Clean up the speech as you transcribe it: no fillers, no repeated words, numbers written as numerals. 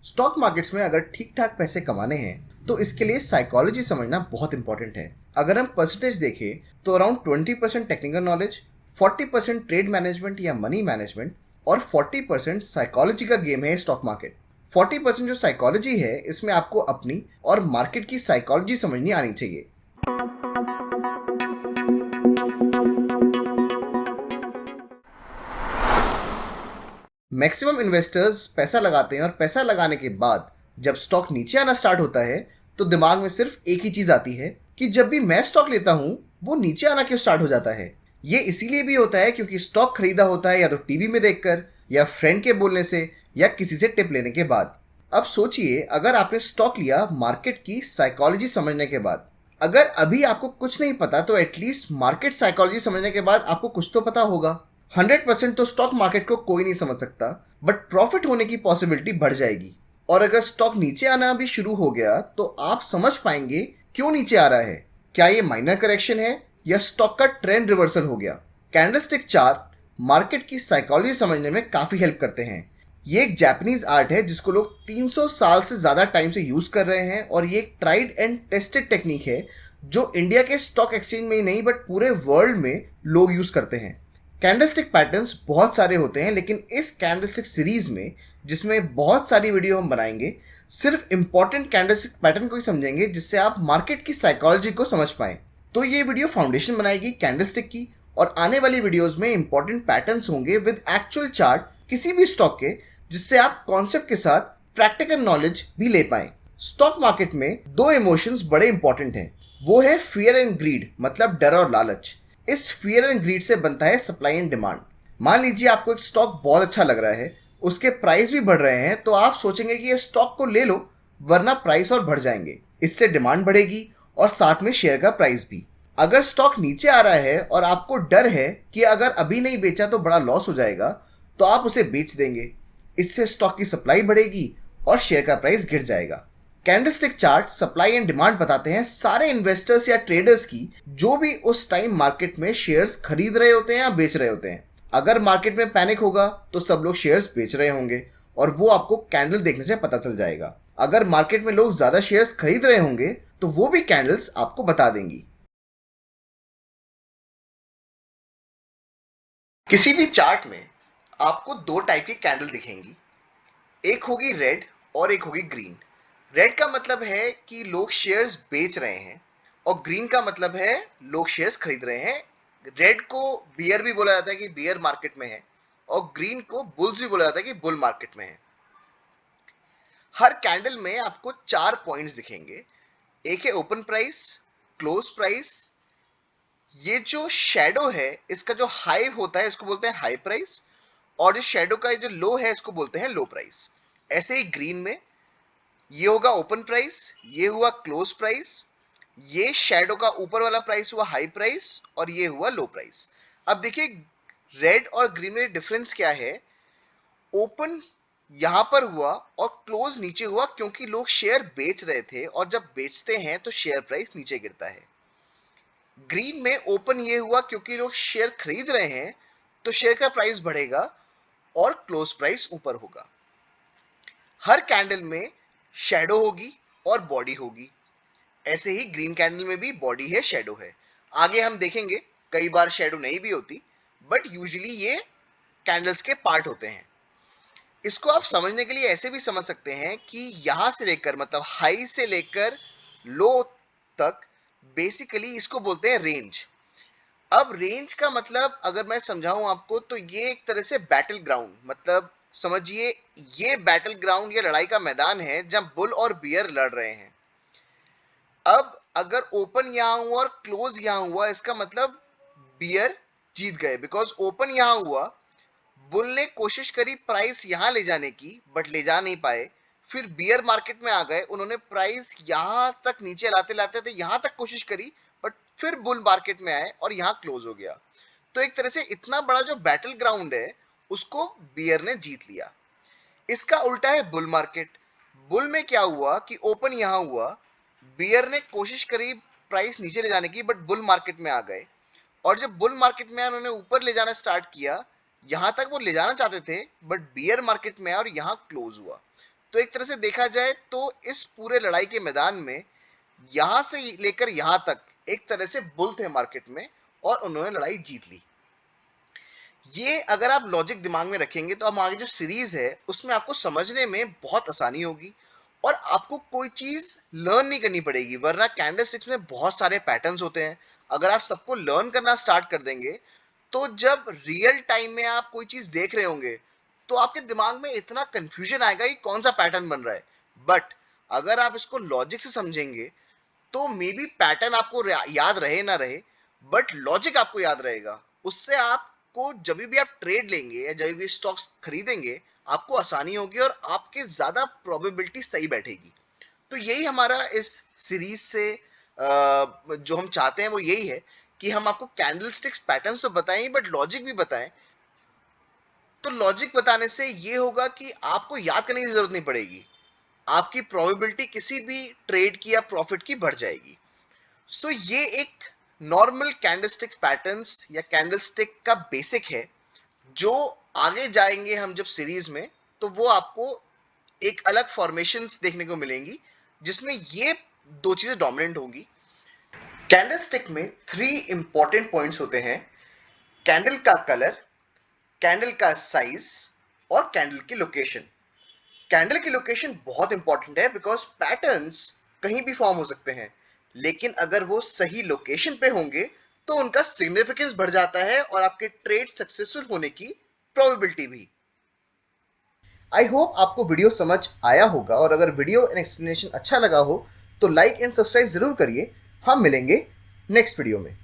Stock markets में अगर ठीक ठाक पैसे कमाने हैं तो इसके लिए साइकोलॉजी समझना बहुत इंपॉर्टेंट है। अगर हम परसेंटेज देखें तो around 20% technical knowledge, 40% trade management या मनी मैनेजमेंट और 40% साइकोलॉजी का गेम है स्टॉक मार्केट। 40% जो साइकोलॉजी है इसमें आपको अपनी और मार्केट की साइकोलॉजी समझनी आनी चाहिए। मैक्सिमम इन्वेस्टर्स पैसा लगाते हैं और पैसा लगाने के बाद जब स्टॉक नीचे आना स्टार्ट होता है तो दिमाग में सिर्फ एक ही चीज आती है कि जब भी मैं स्टॉक लेता हूं वो नीचे आना क्यों स्टार्ट हो जाता है। ये इसीलिए भी होता है क्योंकि स्टॉक खरीदा होता है या तो टीवी में देखकर या फ्रेंड के बोलने से या किसी से टिप लेने के बाद। अब सोचिए अगर आपने स्टॉक लिया मार्केट की साइकोलॉजी समझने के बाद। अगर अभी आपको कुछ नहीं पता तो एटलीस्ट मार्केट साइकोलॉजी समझने के बाद आपको कुछ तो पता होगा। 100% तो स्टॉक मार्केट को कोई नहीं समझ सकता, बट प्रॉफिट होने की पॉसिबिलिटी बढ़ जाएगी। और अगर स्टॉक नीचे आना भी शुरू हो गया तो आप समझ पाएंगे क्यों नीचे आ रहा है। क्या ये माइनर करेक्शन है या स्टॉक का ट्रेंड रिवर्सल हो गया। कैंडलस्टिक चार्ट मार्केट की साइकोलॉजी समझने में काफी हेल्प करते हैं। ये एक जापानीज आर्ट है जिसको लोग 300 साल से ज्यादा टाइम से यूज कर रहे हैं और ये एक ट्राइड एंड टेस्टेड टेक्निक है जो इंडिया के स्टॉक एक्सचेंज में ही नहीं बट पूरे वर्ल्ड में लोग यूज करते हैं। कैंडलस्टिक पैटर्न्स बहुत सारे होते हैं लेकिन इस कैंडलस्टिक सीरीज में जिसमें बहुत सारी वीडियो हम बनाएंगे सिर्फ इंपॉर्टेंट कैंडलस्टिक पैटर्न को ही समझेंगे जिससे आप मार्केट की साइकोलॉजी को समझ पाएं। तो ये वीडियो फाउंडेशन बनाएगी कैंडलस्टिक की और आने वाली वीडियोस में इंपॉर्टेंट पैटर्न्स होंगे विद एक्चुअल चार्ट किसी भी स्टॉक के जिससे आप कॉन्सेप्ट के साथ प्रैक्टिकल नॉलेज भी ले पाएं। स्टॉक मार्केट में दो इमोशंस बड़े इंपॉर्टेंट हैं। वो है फियर एंड ग्रीड, मतलब डर और लालच। इस फियर एंड ग्रीड से बनता है सप्लाई एंड डिमांड। मान लीजिए आपको एक स्टॉक बहुत अच्छा लग रहा है, उसके प्राइस भी बढ़ रहे हैं तो आप सोचेंगे कि ये स्टॉक को ले लो वरना प्राइस और बढ़ जाएंगे। इससे डिमांड बढ़ेगी और साथ में शेयर का प्राइस भी। अगर स्टॉक नीचे आ रहा है और आपको डर है कि अगर अभी नहीं बेचा तो बड़ा लॉस हो जाएगा तो आप उसे बेच देंगे। इससे स्टॉक की सप्लाई बढ़ेगी और शेयर का प्राइस गिर जाएगा। Candlestick chart supply and demand बताते हैं सारे इन्वेस्टर्स या ट्रेडर्स की जो भी उस टाइम मार्केट में शेयर्स खरीद रहे होते हैं या बेच रहे होते हैं। अगर मार्केट में पैनिक होगा तो सब लोग शेयर्स बेच रहे होंगे और वो आपको कैंडल देखने से पता चल जाएगा। अगर मार्केट में लोग ज्यादा शेयर्स खरीद रहे होंगे तो वो भी कैंडल्स आपको बता देंगी। किसी भी चार्ट में आपको दो टाइप की कैंडल दिखेंगी, एक होगी रेड और एक होगी ग्रीन। रेड का मतलब है कि लोग शेयर्स बेच रहे हैं और ग्रीन का मतलब है लोग शेयर्स खरीद रहे हैं। रेड को बियर भी बोला जाता है कि बियर मार्केट में है और ग्रीन को बुल्स भी बोला जाता है कि बुल मार्केट में है। हर कैंडल में आपको 4 पॉइंट्स दिखेंगे। एक है ओपन प्राइस, क्लोज प्राइस, ये जो शेडो है इसका जो हाई होता है इसको बोलते हैं हाई प्राइस और जो शेडो का जो लो है इसको बोलते हैं लो प्राइस। ऐसे ही ग्रीन में ये होगा ओपन प्राइस, ये हुआ क्लोज प्राइस, ये शेडो का ऊपर वाला प्राइस हुआ हाई प्राइस और ये हुआ लो प्राइस। अब देखिए रेड और ग्रीन में डिफरेंस क्या है। ओपन यहां पर हुआ और क्लोज नीचे हुआ क्योंकि लोग शेयर बेच रहे थे और जब बेचते हैं तो शेयर प्राइस नीचे गिरता है। ग्रीन में ओपन ये हुआ क्योंकि लोग शेयर खरीद रहे हैं तो शेयर का प्राइस बढ़ेगा और क्लोज प्राइस ऊपर होगा। हर कैंडल में शैडो होगी और बॉडी होगी। ऐसे ही ग्रीन कैंडल में भी बॉडी है, शैडो है। आगे हम देखेंगे कई बार शैडो नहीं भी होती बट यूजुअली ये कैंडल्स के पार्ट होते हैं। इसको आप समझने के लिए ऐसे भी समझ सकते हैं कि यहां से लेकर मतलब हाई से लेकर लो तक बेसिकली इसको बोलते हैं रेंज। अब रेंज का मतलब अगर मैं समझाऊं आपको तो ये एक तरह से बैटल ग्राउंड, मतलब समझिए ये बैटल ग्राउंड या लड़ाई का मैदान है जहां बुल और बियर लड़ रहे हैं। अब अगर ओपन यहां हुआ और क्लोज यहां हुआ इसका मतलब बियर जीत गए बिकॉज ओपन यहां हुआ, बुल ने कोशिश करी प्राइस यहां ले जाने की बट ले जा नहीं पाए। फिर बियर मार्केट में आ गए, उन्होंने प्राइस यहां तक नीचे लाते लाते थे यहां तक कोशिश करी बट फिर बुल मार्केट में आए और यहां क्लोज हो गया। तो एक तरह से इतना बड़ा जो बैटल ग्राउंड है उसको बियर ने जीत लिया। इसका उल्टा है बुल मार्केट। बुल में क्या हुआ कि ओपन यहां हुआ, बियर ने कोशिश करी प्राइस नीचे ले जाने की बट बुल मार्केट में आ गए और जब बुल मार्केट में आए उन्होंने ऊपर ले जाना स्टार्ट किया। यहां तक वो ले जाना चाहते थे बट बियर मार्केट में आया और यहां क्लोज हुआ। तो एक तरह से देखा जाए तो इस पूरे लड़ाई के मैदान में यहां से लेकर यहां तक एक तरह से बुल थे मार्केट में और उन्होंने लड़ाई जीत ली। ये अगर आप लॉजिक दिमाग में रखेंगे तो अब आगे जो सीरीज है उसमें आपको समझने में बहुत आसानी होगी और आपको कोई चीज लर्न नहीं करनी पड़ेगी, वरना कैंडलस्टिक्स में बहुत सारे पैटर्न्स होते हैं। अगर आप सबको लर्न करना स्टार्ट कर देंगे तो जब रियल टाइम में आप कोई चीज देख रहे होंगे तो आपके दिमाग में इतना कंफ्यूजन आएगा कि कौन सा पैटर्न बन रहा है। बट अगर आप इसको लॉजिक से समझेंगे तो मे बी पैटर्न आपको याद रहे ना रहे, बट लॉजिक आपको याद रहेगा। उससे आपको जब भी आप ट्रेड लेंगे या जब भी स्टॉक्स खरीदेंगे आपको आसानी होगी और आपके ज्यादा प्रोबेबिलिटी सही बैठेगी। तो यही हमारा इस सीरीज से जो हम चाहते हैं वो यही है कि हम आपको कैंडलस्टिक्स पैटर्न्स तो बताएं बट लॉजिक भी बताएं। तो लॉजिक बताने से ये होगा कि आपको याद करने की जरूरत नहीं पड़ेगी, आपकी प्रोबेबिलिटी किसी भी ट्रेड की या प्रॉफिट की बढ़ जाएगी। सो ये एक नॉर्मल कैंडलस्टिक पैटर्न्स या कैंडलस्टिक का बेसिक है। जो आगे जाएंगे हम जब सीरीज में तो वो आपको एक अलग फॉर्मेशंस देखने को मिलेंगी जिसमें ये दो चीजें डोमिनेंट होंगी। कैंडलस्टिक में 3 इंपॉर्टेंट पॉइंट्स होते हैं: कैंडल का कलर, कैंडल का साइज और कैंडल की लोकेशन। कैंडल की लोकेशन बहुत इंपॉर्टेंट है बिकॉज पैटर्न्स कहीं भी फॉर्म हो सकते हैं, लेकिन अगर वो सही लोकेशन पे होंगे तो उनका सिग्निफिकेंस बढ़ जाता है और आपके ट्रेड सक्सेसफुल होने की प्रोबेबिलिटी भी। आई होप आपको वीडियो समझ आया होगा और अगर वीडियो एंड एक्सप्लेनेशन अच्छा लगा हो तो लाइक एंड सब्सक्राइब जरूर करिए। हम मिलेंगे नेक्स्ट वीडियो में।